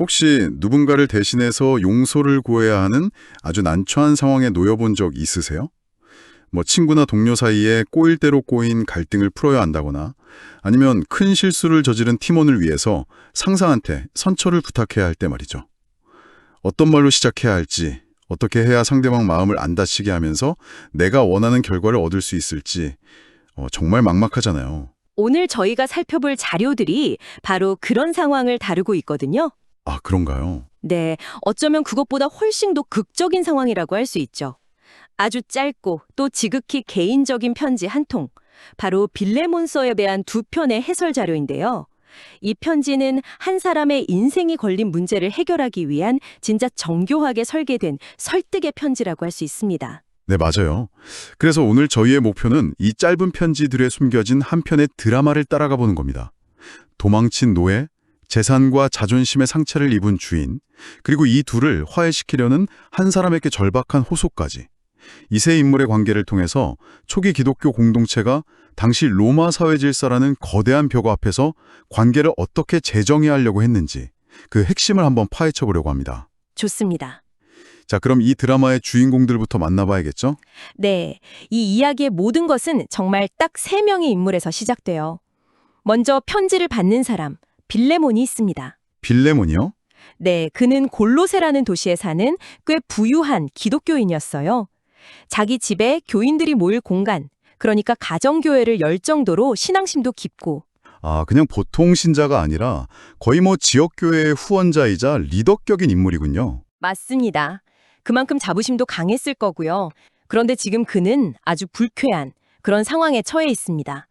혹시 누군가를 대신해서 용서를 구해야 하는 아주 난처한 상황에 놓여본 적 있으세요? 뭐 친구나 동료 사이에 꼬일 대로 꼬인 갈등을 풀어야 한다거나 아니면 큰 실수를 저지른 팀원을 위해서 상사한테 선처를 부탁해야 할 때 말이죠. 어떤 말로 시작해야 할지, 어떻게 해야 상대방 마음을 안 다치게 하면서 내가 원하는 결과를 얻을 수 있을지 정말 막막하잖아요. 오늘 저희가 살펴볼 자료들이 바로 그런 상황을 다루고 있거든요. 아, 그런가요? 네, 어쩌면 그것보다 훨씬 더 극적인 상황이라고 할 수 있죠. 아주 짧고 또 지극히 개인적인 편지 한 통, 바로 빌레몬서에 대한 두 편의 해설 자료인데요. 이 편지는 한 사람의 인생이 걸린 문제를 해결하기 위한 진짜 정교하게 설계된 설득의 편지라고 할 수 있습니다. 네, 맞아요. 그래서 오늘 저희의 목표는 이 짧은 편지들에 숨겨진 한 편의 드라마를 따라가 보는 겁니다. 도망친 노예, 재산과 자존심의 상처를 입은 주인, 그리고 이 둘을 화해시키려는 한 사람에게 절박한 호소까지. 이 세 인물의 관계를 통해서 초기 기독교 공동체가 당시 로마 사회 질서라는 거대한 벽 앞에서 관계를 어떻게 재정의하려고 하려고 했는지 그 핵심을 한번 파헤쳐 보려고 합니다. 좋습니다. 자, 그럼 이 드라마의 주인공들부터 만나봐야겠죠? 네, 이 이야기의 모든 것은 정말 딱 세 명의 인물에서 시작돼요. 먼저 편지를 받는 사람, 빌레몬이 있습니다. 빌레몬이요? 네, 그는 골로세라는 도시에 사는 꽤 부유한 기독교인이었어요. 자기 집에 교인들이 모일 공간, 그러니까 가정교회를 열 정도로 신앙심도 깊고, 아, 그냥 보통 신자가 아니라 거의 뭐 지역교회의 후원자이자 리더격인 인물이군요. 맞습니다. 그만큼 자부심도 강했을 거고요. 그런데 지금 그는 아주 불쾌한 그런 상황에 처해 있습니다.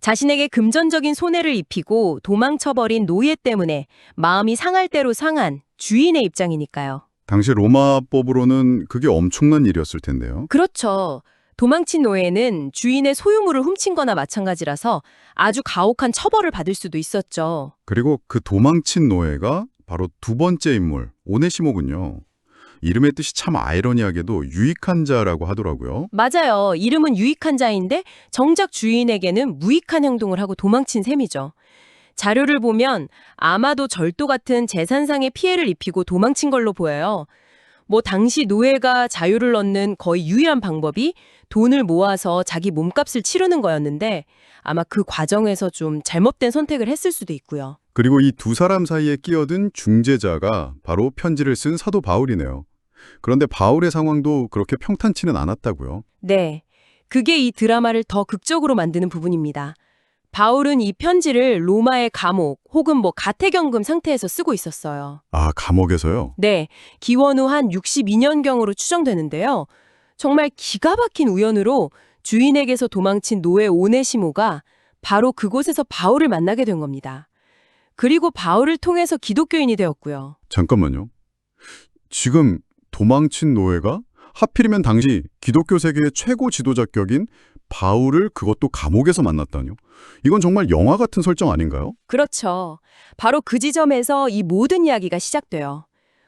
자신에게 금전적인 손해를 입히고 도망쳐버린 노예 때문에 마음이 상할 대로 상한 주인의 입장이니까요. 당시 로마법으로는 그게 엄청난 일이었을 텐데요. 그렇죠. 도망친 노예는 주인의 소유물을 훔친 거나 마찬가지라서 아주 가혹한 처벌을 받을 수도 있었죠. 그리고 그 도망친 노예가 바로 두 번째 인물, 오네시모군요. 이름의 뜻이 참 아이러니하게도 유익한 자라고 하더라고요. 맞아요. 이름은 유익한 자인데 정작 주인에게는 무익한 행동을 하고 도망친 셈이죠. 자료를 보면 아마도 절도 같은 재산상의 피해를 입히고 도망친 걸로 보여요. 뭐 당시 노예가 자유를 얻는 거의 유일한 방법이 돈을 모아서 자기 몸값을 치르는 거였는데 아마 그 과정에서 좀 잘못된 선택을 했을 수도 있고요. 그리고 이 두 사람 사이에 끼어든 중재자가 바로 편지를 쓴 사도 바울이네요. 그런데 바울의 상황도 그렇게 평탄치는 않았다고요. 네, 그게 이 드라마를 더 극적으로 만드는 부분입니다. 바울은 이 편지를 로마의 감옥 혹은 뭐 가택연금 상태에서 쓰고 있었어요. 아, 감옥에서요? 네, 기원 후 한 62년경으로 추정되는데요. 정말 기가 막힌 우연으로 주인에게서 도망친 노예 오네시모가 바로 그곳에서 바울을 만나게 된 겁니다. 그리고 바울을 통해서 기독교인이 되었고요. 잠깐만요. 지금 도망친 노예가 하필이면 당시 기독교 세계의 최고 지도자격인 바울을 그것도 감옥에서 만났다뇨? 이건 정말 영화 같은 설정 아닌가요? 그렇죠. 바로 그 지점에서 이 모든 이야기가 시작돼요.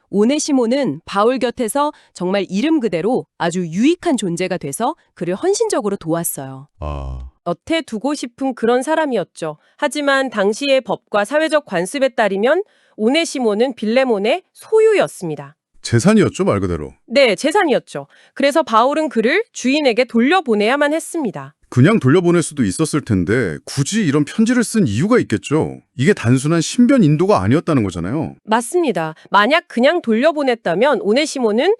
오네시모는 바울 곁에서 정말 이름 그대로 아주 유익한 존재가 돼서 그를 헌신적으로 도왔어요. 아, 곁에 두고 싶은 그런 사람이었죠. 하지만 당시의 법과 사회적 관습에 따르면 오네시모는 빌레몬의 소유였습니다. 재산이었죠, 말 그대로. 네, 재산이었죠. 그래서 바울은 그를 주인에게 돌려보내야만 했습니다. 그냥 돌려보낼 수도 있었을 텐데 굳이 이런 편지를 쓴 이유가 있겠죠. 이게 단순한 신변 인도가 아니었다는 거잖아요. 맞습니다. 만약 그냥 돌려보냈다면 오네시모는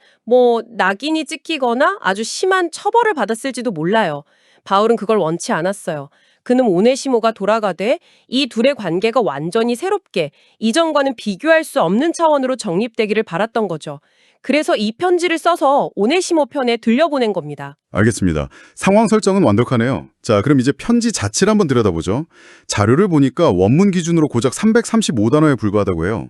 낙인이 찍히거나 아주 심한 처벌을 받았을지도 몰라요. 바울은 그걸 원치 않았어요. 그는 오네시모가 돌아가되 이 둘의 관계가 완전히 새롭게 이전과는 비교할 수 없는 차원으로 정립되기를 바랐던 거죠. 그래서 이 편지를 써서 오네시모 편에 들려보낸 겁니다. 알겠습니다. 상황 설정은 완벽하네요. 자, 그럼 이제 편지 자체를 한번 들여다보죠. 자료를 보니까 원문 기준으로 고작 335단어에 불과하다고 해요.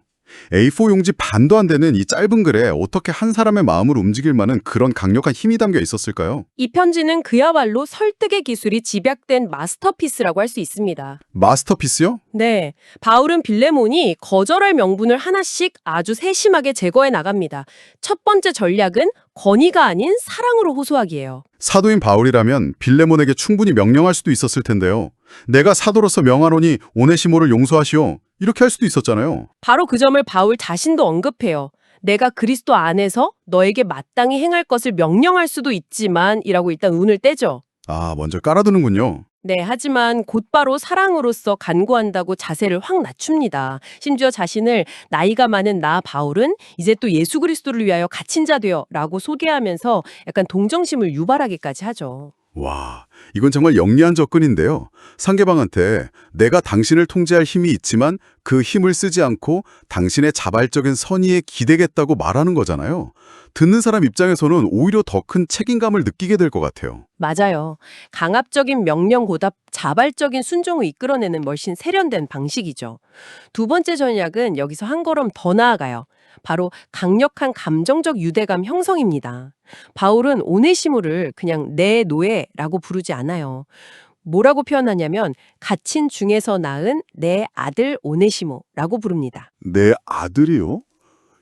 A4 용지 반도 안 되는 이 짧은 글에 어떻게 한 사람의 마음을 움직일 만한 그런 강력한 힘이 담겨 있었을까요? 이 편지는 그야말로 설득의 기술이 집약된 마스터피스라고 할 수 있습니다. 마스터피스요? 네, 바울은 빌레몬이 거절할 명분을 하나씩 아주 세심하게 제거해 나갑니다. 첫 번째 전략은 권위가 아닌 사랑으로 호소하기예요. 사도인 바울이라면 빌레몬에게 충분히 명령할 수도 있었을 텐데요. 내가 사도로서 명하노니 오네시모를 용서하시오. 이렇게 할 수도 있었잖아요. 바로 그 점을 바울 자신도 언급해요. 내가 그리스도 안에서 너에게 마땅히 행할 것을 명령할 수도 있지만 이라고 일단 운을 떼죠. 먼저 깔아두는군요. 네, 하지만 곧바로 사랑으로서 간구한다고 자세를 확 낮춥니다. 심지어 자신을 나이가 많은 나 바울은 이제 또 예수 그리스도를 위하여 갇힌 자 되어 라고 소개하면서 약간 동정심을 유발하기까지 하죠. 와, 이건 정말 영리한 접근인데요. 상대방한테 내가 당신을 통제할 힘이 있지만 그 힘을 쓰지 않고 당신의 자발적인 선의에 기대겠다고 말하는 거잖아요. 듣는 사람 입장에서는 오히려 더 큰 책임감을 느끼게 될 것 같아요. 맞아요. 강압적인 명령보다 자발적인 순종을 이끌어내는 훨씬 세련된 방식이죠. 두 번째 전략은 여기서 한 걸음 더 나아가요. 바로 강력한 감정적 유대감 형성입니다. 바울은 오네시모를 그냥 내 노예라고 부르지 않아요. 뭐라고 표현하냐면 갇힌 중에서 낳은 내 아들 오네시모라고 부릅니다. 내 아들이요?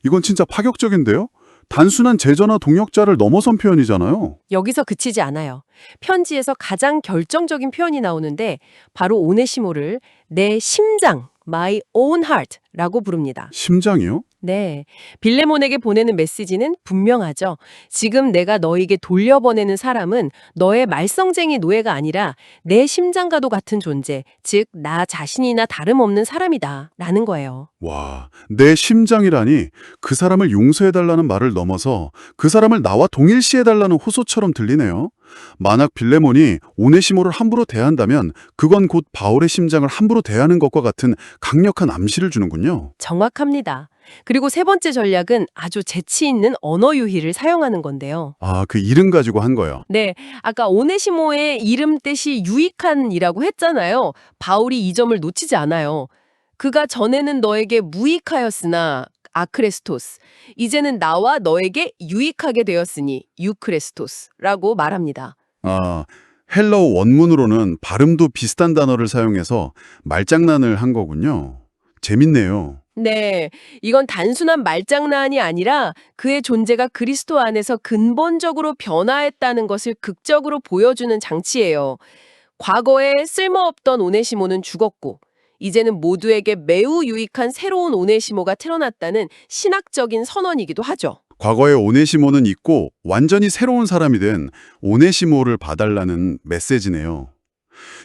이건 진짜 파격적인데요? 단순한 제자나 동역자를 넘어선 표현이잖아요. 여기서 그치지 않아요. 편지에서 가장 결정적인 표현이 나오는데 바로 오네시모를 내 심장, my own heart라고 부릅니다. 심장이요? 네, 빌레몬에게 보내는 메시지는 분명하죠. 지금 내가 너에게 돌려보내는 사람은 너의 말썽쟁이 노예가 아니라 내 심장과도 같은 존재, 즉 나 자신이나 다름없는 사람이다 라는 거예요. 와, 내 심장이라니 그 사람을 용서해달라는 말을 넘어서 그 사람을 나와 동일시해달라는 호소처럼 들리네요. 만약 빌레몬이 오네시모를 함부로 대한다면 그건 곧 바울의 심장을 함부로 대하는 것과 같은 강력한 암시를 주는군요. 정확합니다. 그리고 세 번째 전략은 아주 재치 있는 언어 유희를 사용하는 건데요. 그 이름 가지고 한 거요. 네, 아까 오네시모의 이름 뜻이 유익한이라고 했잖아요. 바울이 이 점을 놓치지 않아요. 그가 전에는 너에게 무익하였으나 아크레스토스, 이제는 나와 너에게 유익하게 되었으니 유크레스토스라고 말합니다. 헬러어 원문으로는 발음도 비슷한 단어를 사용해서 말장난을 한 거군요. 재밌네요. 네, 이건 단순한 말장난이 아니라 그의 존재가 그리스도 안에서 근본적으로 변화했다는 것을 극적으로 보여주는 장치예요. 과거에 쓸모없던 오네시모는 죽었고 이제는 모두에게 매우 유익한 새로운 오네시모가 태어났다는 신학적인 선언이기도 하죠. 과거의 오네시모는 있고 완전히 새로운 사람이 된 오네시모를 봐달라는 메시지네요.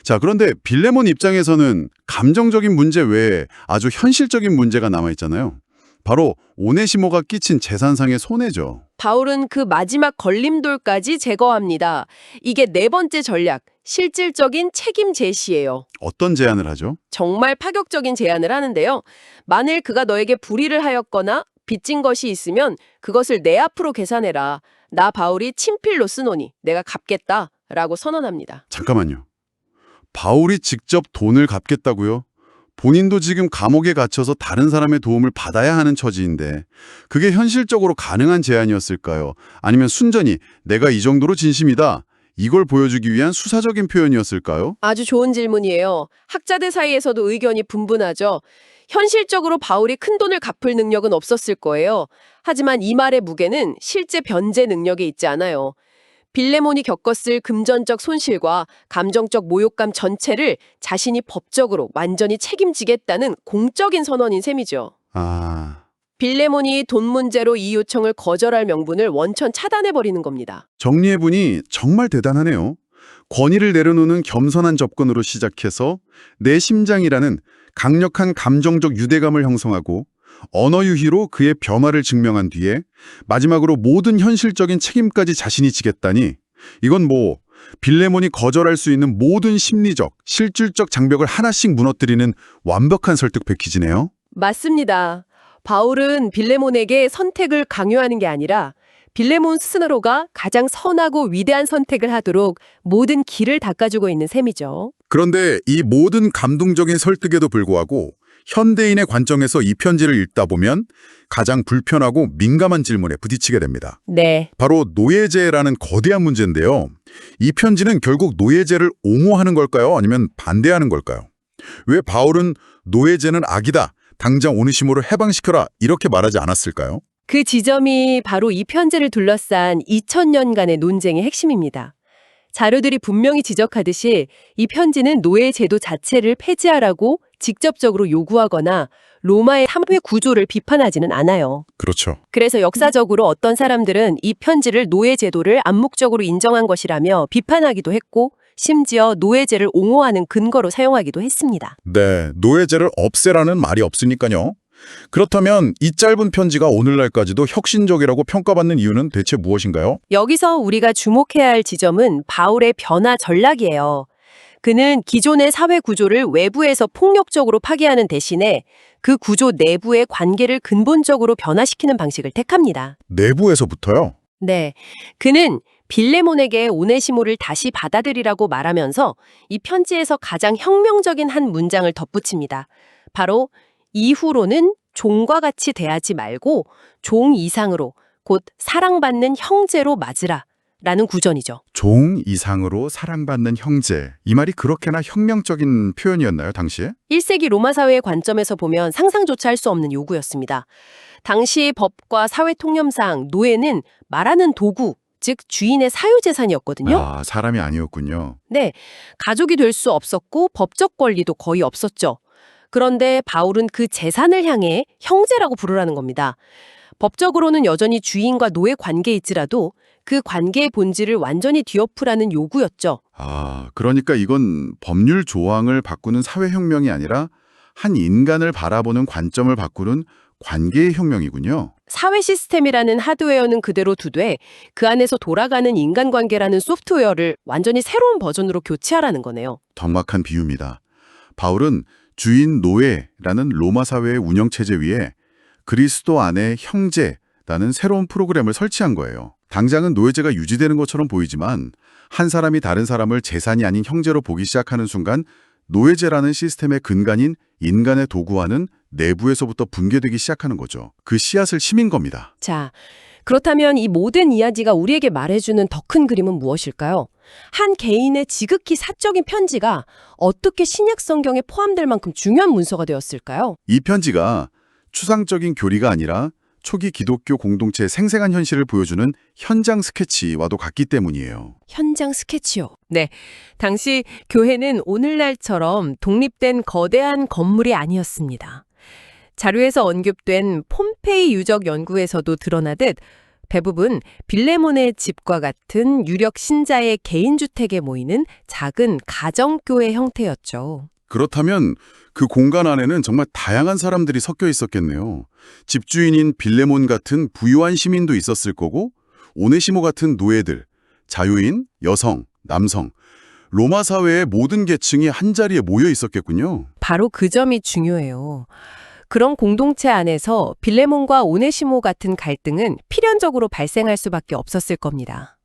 자, 그런데 빌레몬 입장에서는 감정적인 문제 외에 아주 현실적인 문제가 남아있잖아요. 바로 오네시모가 끼친 재산상의 손해죠. 바울은 그 마지막 걸림돌까지 제거합니다. 이게 네 번째 전략, 실질적인 책임 제시예요. 어떤 제안을 하죠? 정말 파격적인 제안을 하는데요. 만일 그가 너에게 불의를 하였거나 빚진 것이 있으면 그것을 내 앞으로 계산해라. 나 바울이 친필로 쓰노니 내가 갚겠다 라고 선언합니다. 잠깐만요. 바울이 직접 돈을 갚겠다고요? 본인도 지금 감옥에 갇혀서 다른 사람의 도움을 받아야 하는 처지인데 그게 현실적으로 가능한 제안이었을까요? 아니면 순전히 내가 이 정도로 진심이다. 이걸 보여주기 위한 수사적인 표현이었을까요? 아주 좋은 질문이에요. 학자들 사이에서도 의견이 분분하죠. 현실적으로 바울이 큰 돈을 갚을 능력은 없었을 거예요. 하지만 이 말의 무게는 실제 변제 능력에 있지 않아요. 빌레몬이 겪었을 금전적 손실과 감정적 모욕감 전체를 자신이 법적으로 완전히 책임지겠다는 공적인 선언인 셈이죠. 빌레몬이 돈 문제로 이 요청을 거절할 명분을 원천 차단해버리는 겁니다. 정리해보니 정말 대단하네요. 권위를 내려놓는 겸손한 접근으로 시작해서 내 심장이라는 강력한 감정적 유대감을 형성하고 언어 유희로 그의 변화를 증명한 뒤에 마지막으로 모든 현실적인 책임까지 자신이 지겠다니 이건 빌레몬이 거절할 수 있는 모든 심리적, 실질적 장벽을 하나씩 무너뜨리는 완벽한 설득 패키지네요. 맞습니다. 바울은 빌레몬에게 선택을 강요하는 게 아니라 빌레몬 스스로가 가장 선하고 위대한 선택을 하도록 모든 길을 닦아주고 있는 셈이죠. 그런데 이 모든 감동적인 설득에도 불구하고 현대인의 관점에서 이 편지를 읽다 보면 가장 불편하고 민감한 질문에 부딪히게 됩니다. 네. 바로 노예제라는 거대한 문제인데요. 이 편지는 결국 노예제를 옹호하는 걸까요? 아니면 반대하는 걸까요? 왜 바울은 노예제는 악이다, 당장 오네시모를 해방시켜라 이렇게 말하지 않았을까요? 그 지점이 바로 이 편지를 둘러싼 2000년간의 논쟁의 핵심입니다. 자료들이 분명히 지적하듯이 이 편지는 노예 제도 자체를 폐지하라고 직접적으로 요구하거나 로마의 사회 구조를 비판하지는 않아요. 그렇죠. 그래서 역사적으로 어떤 사람들은 이 편지를 노예 제도를 암묵적으로 인정한 것이라며 비판하기도 했고 심지어 노예제를 옹호하는 근거로 사용하기도 했습니다. 네, 노예제를 없애라는 말이 없으니까요. 그렇다면 이 짧은 편지가 오늘날까지도 혁신적이라고 평가받는 이유는 대체 무엇인가요? 여기서 우리가 주목해야 할 지점은 바울의 변화 전략이에요. 그는 기존의 사회 구조를 외부에서 폭력적으로 파괴하는 대신에 그 구조 내부의 관계를 근본적으로 변화시키는 방식을 택합니다. 내부에서부터요? 네, 그는 빌레몬에게 오네시모를 다시 받아들이라고 말하면서 이 편지에서 가장 혁명적인 한 문장을 덧붙입니다. 바로 이후로는 종과 같이 대하지 말고 종 이상으로 곧 사랑받는 형제로 맞으라 라는 구전이죠. 종 이상으로 사랑받는 형제. 이 말이 그렇게나 혁명적인 표현이었나요, 당시에? 1세기 로마 사회의 관점에서 보면 상상조차 할 수 없는 요구였습니다. 당시 법과 사회 통념상 노예는 말하는 도구, 즉 주인의 사유재산이었거든요. 아, 사람이 아니었군요. 네, 가족이 될 수 없었고 법적 권리도 거의 없었죠. 그런데 바울은 그 재산을 향해 형제라고 부르라는 겁니다. 법적으로는 여전히 주인과 노예 관계일지라도 그 관계의 본질을 완전히 뒤엎으라는 요구였죠. 아, 그러니까 이건 법률 조항을 바꾸는 사회혁명이 아니라 한 인간을 바라보는 관점을 바꾸는 관계의 혁명이군요. 사회 시스템이라는 하드웨어는 그대로 두되 그 안에서 돌아가는 인간관계라는 소프트웨어를 완전히 새로운 버전으로 교체하라는 거네요. 적막한 비유입니다. 바울은 주인 노예라는 로마 사회의 운영체제 위에 그리스도 안에 형제라는 새로운 프로그램을 설치한 거예요. 당장은 노예제가 유지되는 것처럼 보이지만 한 사람이 다른 사람을 재산이 아닌 형제로 보기 시작하는 순간 노예제라는 시스템의 근간인 인간의 도구와는 내부에서부터 붕괴되기 시작하는 거죠. 그 씨앗을 심인 겁니다. 자, 그렇다면 이 모든 이야기가 우리에게 말해주는 더 큰 그림은 무엇일까요? 한 개인의 지극히 사적인 편지가 어떻게 신약 성경에 포함될 만큼 중요한 문서가 되었을까요? 이 편지가 추상적인 교리가 아니라 초기 기독교 공동체의 생생한 현실을 보여주는 현장 스케치와도 같기 때문이에요. 현장 스케치요. 네, 당시 교회는 오늘날처럼 독립된 거대한 건물이 아니었습니다. 자료에서 언급된 폼페이 유적 연구에서도 드러나듯 대부분 빌레몬의 집과 같은 유력 신자의 개인주택에 모이는 작은 가정교회 형태였죠. 그렇다면 그 공간 안에는 정말 다양한 사람들이 섞여 있었겠네요. 집주인인 빌레몬 같은 부유한 시민도 있었을 거고 오네시모 같은 노예들, 자유인, 여성, 남성, 로마 사회의 모든 계층이 한자리에 모여 있었겠군요. 바로 그 점이 중요해요. 그런 공동체 안에서 빌레몬과 오네시모 같은 갈등은 필연적으로 발생할 수밖에 없었을 겁니다.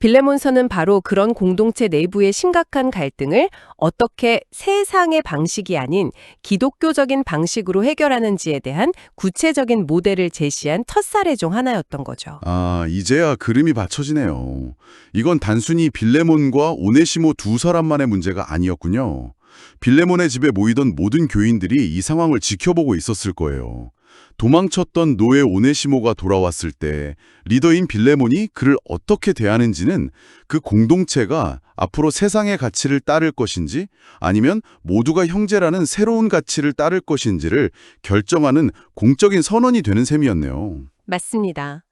빌레몬서는 바로 그런 공동체 내부의 심각한 갈등을 어떻게 세상의 방식이 아닌 기독교적인 방식으로 해결하는지에 대한 구체적인 모델을 제시한 첫 사례 중 하나였던 거죠. 아, 이제야 그림이 받쳐지네요. 이건 단순히 빌레몬과 오네시모 두 사람만의 문제가 아니었군요. 빌레몬의 집에 모이던 모든 교인들이 이 상황을 지켜보고 있었을 거예요. 도망쳤던 노예 오네시모가 돌아왔을 때 리더인 빌레몬이 그를 어떻게 대하는지는 그 공동체가 앞으로 세상의 가치를 따를 것인지 아니면 모두가 형제라는 새로운 가치를 따를 것인지를 결정하는 공적인 선언이 되는 셈이었네요. 맞습니다.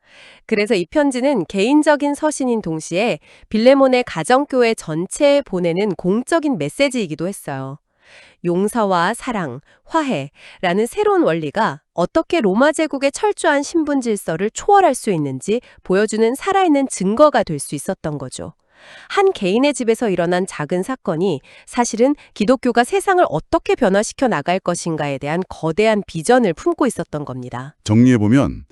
그래서 이 편지는 개인적인 서신인 동시에 빌레몬의 가정교회 전체에 보내는 공적인 메시지이기도 했어요. 용서와 사랑, 화해라는 새로운 원리가 어떻게 로마 제국의 철저한 신분 질서를 초월할 수 있는지 보여주는 살아있는 증거가 될 수 있었던 거죠. 한 개인의 집에서 일어난 작은 사건이 사실은 기독교가 세상을 어떻게 변화시켜 나갈 것인가에 대한 거대한 비전을 품고 있었던 겁니다. 정리해보면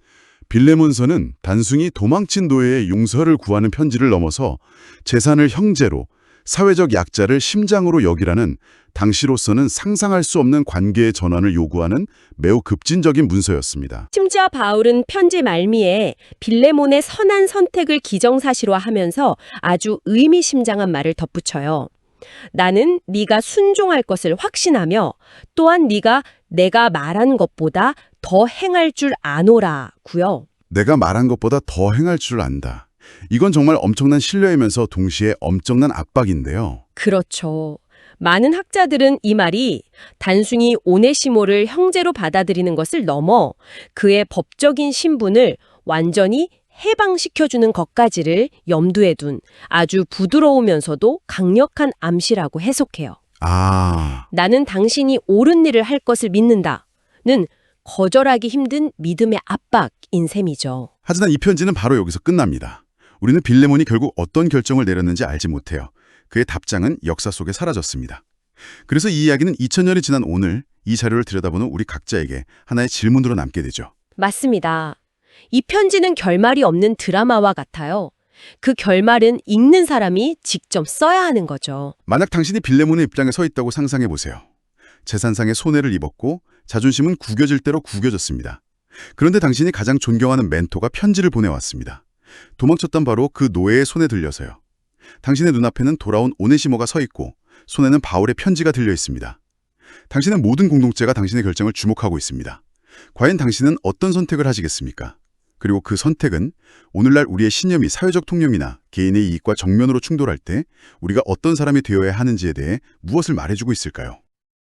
빌레몬서는 단순히 도망친 노예의 용서를 구하는 편지를 넘어서 재산을 형제로, 사회적 약자를 심장으로 여기라는 당시로서는 상상할 수 없는 관계의 전환을 요구하는 매우 급진적인 문서였습니다. 심지어 바울은 편지 말미에 빌레몬의 선한 선택을 기정사실화하면서 아주 의미심장한 말을 덧붙여요. 나는 네가 순종할 것을 확신하며 또한 네가 내가 말한 것보다 더 행할 줄 아노라고요. 내가 말한 것보다 더 행할 줄 안다. 이건 정말 엄청난 신뢰이면서 동시에 엄청난 압박인데요. 그렇죠. 많은 학자들은 이 말이 단순히 오네시모를 형제로 받아들이는 것을 넘어 그의 법적인 신분을 완전히 해방시켜주는 것까지를 염두에 둔 아주 부드러우면서도 강력한 암시라고 해석해요. 아, 나는 당신이 옳은 일을 할 것을 믿는다는 거절하기 힘든 믿음의 압박인 셈이죠. 하지만 이 편지는 바로 여기서 끝납니다. 우리는 빌레몬이 결국 어떤 결정을 내렸는지 알지 못해요. 그의 답장은 역사 속에 사라졌습니다. 그래서 이 이야기는 2000년이 지난 오늘 이 자료를 들여다보는 우리 각자에게 하나의 질문으로 남게 되죠. 맞습니다. 이 편지는 결말이 없는 드라마와 같아요. 그 결말은 읽는 사람이 직접 써야 하는 거죠. 만약 당신이 빌레몬의 입장에 서 있다고 상상해 보세요. 재산상의 손해를 입었고 자존심은 구겨질 대로 구겨졌습니다. 그런데 당신이 가장 존경하는 멘토가 편지를 보내왔습니다. 도망쳤던 바로 그 노예의 손에 들려서요. 당신의 눈앞에는 돌아온 오네시모가 서 있고 손에는 바울의 편지가 들려 있습니다. 당신의 모든 공동체가 당신의 결정을 주목하고 있습니다. 과연 당신은 어떤 선택을 하시겠습니까? 그리고 그 선택은 오늘날 우리의 신념이 사회적 통념이나 개인의 이익과 정면으로 충돌할 때 우리가 어떤 사람이 되어야 하는지에 대해 무엇을 말해주고 있을까요?